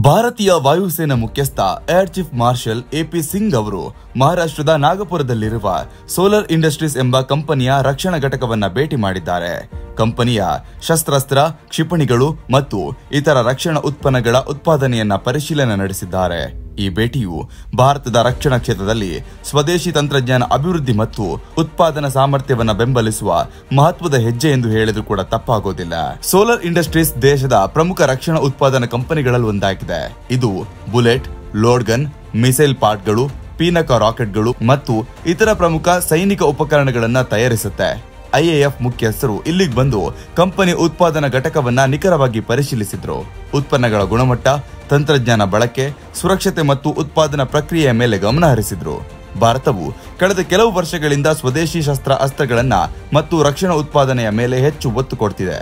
ಭಾರತೀಯ ವಾಯುಸೇನಾ ಮುಖ್ಯಸ್ಥ air chief marshal A P Singh ಅವರು ಮಹಾರಾಷ್ಟ್ರದ ನಾಗಪುರದಲ್ಲಿರುವ ಸೋಲಾರ್ ಇಂಡಸ್ಟ್ರೀಸ್ ಎಂಬ ಕಂಪನಿಯ ರಕ್ಷಣಾ ಘಟಕವನ್ನ ಭೇಟಿ ಮಾಡಿದ್ದಾರೆ. ಕಂಪನಿಯ ಶಸ್ತ್ರಾಸ್ತ್ರ, ಕ್ಷಿಪಣಿಗಳು ಮತ್ತು ಇತರ ರಕ್ಷಣಾ ಉತ್ಪನ್ನಗಳ ಉತ್ಪಾದನೆಯನ್ನ ಪರಿಶೀಲನೆ ನಡೆಸಿದ್ದಾರೆ. ಈ ಭೇಟಿಯು ಭಾರತದ ರಕ್ಷಣಾ ಕ್ಷೇತ್ರದಲ್ಲಿ ಸ್ವದೇಶಿ ತಂತ್ರಜ್ಞಾನ ಅಭಿವೃದ್ಧಿ ಮತ್ತು ಉತ್ಪಾದನಾ ಸಾಮರ್ಥ್ಯವನ್ನು ಬೆಂಬಲಿಸುವ ಮಹತ್ವದ ಹೆಜ್ಜೆ ಎಂದು ಹೇಳಿದರೂ ಕೂಡ ತಪ್ಪಾಗೋದಿಲ್ಲ. ಸೋಲಾರ್ ಇಂಡಸ್ಟ್ರೀಸ್ ದೇಶದ ಪ್ರಮುಖ ರಕ್ಷಣಾ ಉತ್ಪಾದನಾ ಕಂಪನಿಗಳಲ್ಲಿ ಒಂದಾಗಿದೆ. ಇದು ಬುಲೆಟ್, ಲೋಡ್ ಗನ್, ಮಿಸೈಲ್ ಪಾರ್ಟ್ಗಳು, ಪೀನಕ ರಾಕೆಟ್ಗಳು ಮತ್ತು ಇತರ ಪ್ರಮುಖ ಸೈನಿಕ ಉಪಕರಣಗಳನ್ನು ತಯಾರಿಸುತ್ತೆ. ಐಎಎಫ್ ಮುಖ್ಯಸ್ಥರು ಇಲ್ಲಿಗೆ ಬಂದು ಕಂಪನಿ ಉತ್ಪಾದನಾ ಘಟಕವನ್ನ ನಿಖರವಾಗಿ ಪರಿಶೀಲಿಸಿದ್ರು. ಉತ್ಪನ್ನಗಳ ಗುಣಮಟ್ಟ, ತಂತ್ರಜ್ಞಾನ ಬಳಕೆ, ಸುರಕ್ಷತೆ ಮತ್ತು ಉತ್ಪಾದನಾ ಪ್ರಕ್ರಿಯೆಯ ಮೇಲೆ ಗಮನ ಹರಿಸಿದ್ರು. ಭಾರತವು ಕಳೆದ ಕೆಲವು ವರ್ಷಗಳಿಂದ ಸ್ವದೇಶಿ ಅಸ್ತ್ರಗಳನ್ನ ಮತ್ತು ರಕ್ಷಣಾ ಉತ್ಪಾದನೆಯ ಮೇಲೆ ಹೆಚ್ಚು ಒತ್ತು ಕೊಡ್ತಿದೆ.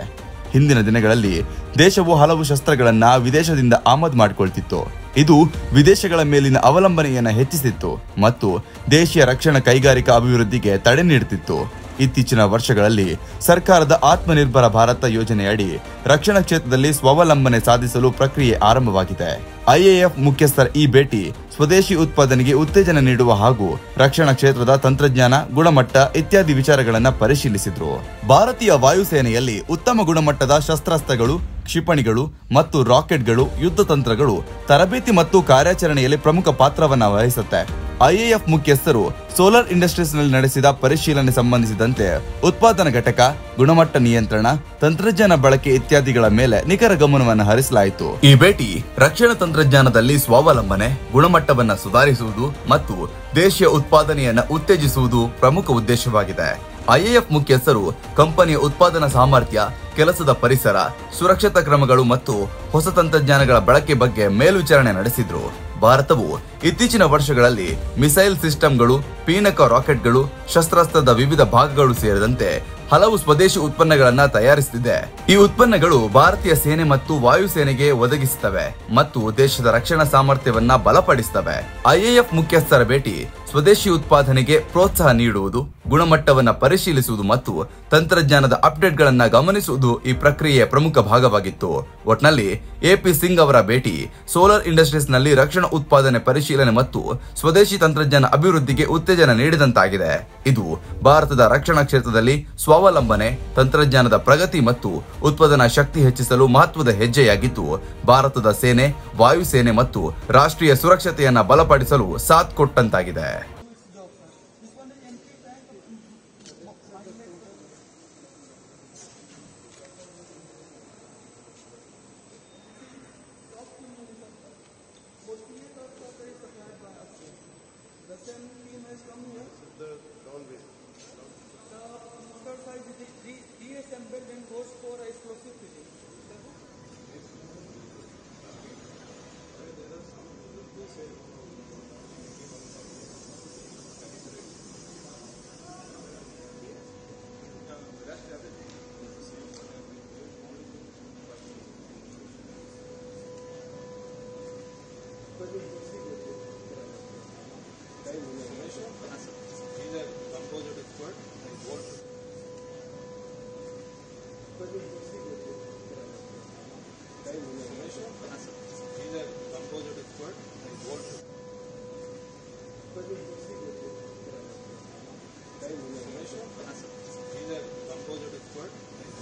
ಹಿಂದಿನ ದಿನಗಳಲ್ಲಿ ದೇಶವು ಹಲವು ಶಸ್ತ್ರಗಳನ್ನ ವಿದೇಶದಿಂದ ಆಮದು ಮಾಡಿಕೊಳ್ತಿತ್ತು. ಇದು ವಿದೇಶಗಳ ಮೇಲಿನ ಅವಲಂಬನೆಯನ್ನು ಹೆಚ್ಚಿಸಿತ್ತು ಮತ್ತು ದೇಶೀಯ ರಕ್ಷಣಾ ಕೈಗಾರಿಕಾ ಅಭಿವೃದ್ಧಿಗೆ ತಡೆ ನೀಡುತ್ತಿತ್ತು. ಇತ್ತೀಚಿನ ವರ್ಷಗಳಲ್ಲಿ ಸರ್ಕಾರದ ಆತ್ಮನಿರ್ಭರ ಭಾರತ ಯೋಜನೆಯಡಿ ರಕ್ಷಣಾ ಕ್ಷೇತ್ರದಲ್ಲಿ ಸ್ವಾವಲಂಬನೆ ಸಾಧಿಸಲು ಪ್ರಕ್ರಿಯೆ ಆರಂಭವಾಗಿದೆ. ಐಎಎಫ್ ಮುಖ್ಯಸ್ಥರ ಈ ಭೇಟಿ ಸ್ವದೇಶಿ ಉತ್ಪಾದನೆಗೆ ಉತ್ತೇಜನ ನೀಡುವ ಹಾಗೂ ರಕ್ಷಣಾ ಕ್ಷೇತ್ರದ ತಂತ್ರಜ್ಞಾನ, ಗುಣಮಟ್ಟ ಇತ್ಯಾದಿ ವಿಚಾರಗಳನ್ನು ಪರಿಶೀಲಿಸಿದ್ರು. ಭಾರತೀಯ ವಾಯುಸೇನೆಯಲ್ಲಿ ಉತ್ತಮ ಗುಣಮಟ್ಟದ ಶಸ್ತ್ರಾಸ್ತ್ರಗಳು, ಕ್ಷಿಪಣಿಗಳು ಮತ್ತು ರಾಕೆಟ್ಗಳು, ಯುದ್ಧ ತಂತ್ರಗಳು ತರಬೇತಿ ಮತ್ತು ಕಾರ್ಯಾಚರಣೆಯಲ್ಲಿ ಪ್ರಮುಖ ಪಾತ್ರವನ್ನು ವಹಿಸುತ್ತೆ. ಐಎಎಫ್ ಮುಖ್ಯಸ್ಥರು ಸೋಲಾರ್ ಇಂಡಸ್ಟ್ರೀಸ್ ನಲ್ಲಿ ನಡೆಸಿದ ಪರಿಶೀಲನೆ ಸಂಬಂಧಿಸಿದಂತೆ ಉತ್ಪಾದನಾ ಘಟಕ, ಗುಣಮಟ್ಟ ನಿಯಂತ್ರಣ, ತಂತ್ರಜ್ಞಾನ ಬಳಕೆ ಇತ್ಯಾದಿಗಳ ಮೇಲೆ ನಿಖರ ಗಮನವನ್ನು ಹರಿಸಲಾಯಿತು. ಈ ಭೇಟಿ ರಕ್ಷಣಾ ತಂತ್ರಜ್ಞಾನದಲ್ಲಿ ಸ್ವಾವಲಂಬನೆ, ಗುಣಮಟ್ಟವನ್ನು ಸುಧಾರಿಸುವುದು ಮತ್ತು ದೇಶೀಯ ಉತ್ಪಾದನೆಯನ್ನು ಉತ್ತೇಜಿಸುವುದು ಪ್ರಮುಖ ಉದ್ದೇಶವಾಗಿದೆ. ಐಎಎಫ್ ಮುಖ್ಯಸ್ಥರು ಕಂಪನಿಯ ಉತ್ಪಾದನಾ ಸಾಮರ್ಥ್ಯ, ಕೆಲಸದ ಪರಿಸರ, ಸುರಕ್ಷತಾ ಕ್ರಮಗಳು ಮತ್ತು ಹೊಸ ತಂತ್ರಜ್ಞಾನಗಳ ಬಳಕೆ ಬಗ್ಗೆ ಮೇಲ್ವಿಚಾರಣೆ ನಡೆಸಿದ್ರು. ಭಾರತವು ಇತ್ತೀಚಿನ ವರ್ಷಗಳಲ್ಲಿ ಮಿಸೈಲ್ ಸಿಸ್ಟಂಗಳು, ಪೀನಕ ರಾಕೆಟ್ಗಳು, ಶಸ್ತ್ರಾಸ್ತ್ರದ ವಿವಿಧ ಭಾಗಗಳು ಸೇರಿದಂತೆ ಹಲವು ಸ್ವದೇಶಿ ಉತ್ಪನ್ನಗಳನ್ನು ತಯಾರಿಸುತ್ತಿದೆ. ಈ ಉತ್ಪನ್ನಗಳು ಭಾರತೀಯ ಸೇನೆ ಮತ್ತು ವಾಯುಸೇನೆಗೆ ಒದಗಿಸುತ್ತವೆ ಮತ್ತು ದೇಶದ ರಕ್ಷಣಾ ಸಾಮರ್ಥ್ಯವನ್ನ ಬಲಪಡಿಸುತ್ತವೆ. ಐಎಎಫ್ ಮುಖ್ಯಸ್ಥರ ಭೇಟಿ ಸ್ವದೇಶಿ ಉತ್ಪಾದನೆಗೆ ಪ್ರೋತ್ಸಾಹ ನೀಡುವುದು, ಗುಣಮಟ್ಟವನ್ನು ಪರಿಶೀಲಿಸುವುದು ಮತ್ತು ತಂತ್ರಜ್ಞಾನದ ಅಪ್ಡೇಟ್ಗಳನ್ನು ಗಮನಿಸುವುದು ಈ ಪ್ರಕ್ರಿಯೆಯ ಪ್ರಮುಖ ಭಾಗವಾಗಿತ್ತು. ಒಟ್ನಲ್ಲಿ ಎಪಿ ಸಿಂಗ್ ಅವರ ಭೇಟಿ ಸೋಲಾರ್ ಇಂಡಸ್ಟ್ರೀಸ್ ನಲ್ಲಿ ರಕ್ಷಣಾ ಉತ್ಪಾದನೆ ಪರಿಶೀಲನೆ ಮತ್ತು ಸ್ವದೇಶಿ ತಂತ್ರಜ್ಞಾನ ಅಭಿವೃದ್ಧಿಗೆ ಉತ್ತೇಜನ ನೀಡಿದಂತಾಗಿದೆ. ಇದು ಭಾರತದ ರಕ್ಷಣಾ ಕ್ಷೇತ್ರದಲ್ಲಿ ಸ್ವಾವಲಂಬನೆ, ತಂತ್ರಜ್ಞಾನದ ಪ್ರಗತಿ ಮತ್ತು ಉತ್ಪಾದನಾ ಶಕ್ತಿ ಹೆಚ್ಚಿಸಲು ಮಹತ್ವದ ಹೆಜ್ಜೆಯಾಗಿದ್ದು, ಭಾರತದ ಸೇನೆ, ವಾಯುಸೇನೆ ಮತ್ತು ರಾಷ್ಟ್ರೀಯ ಸುರಕ್ಷತೆಯನ್ನ ಬಲಪಡಿಸಲು ಸಾಥ್ ಕೊಟ್ಟಂತಾಗಿದೆ.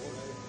Time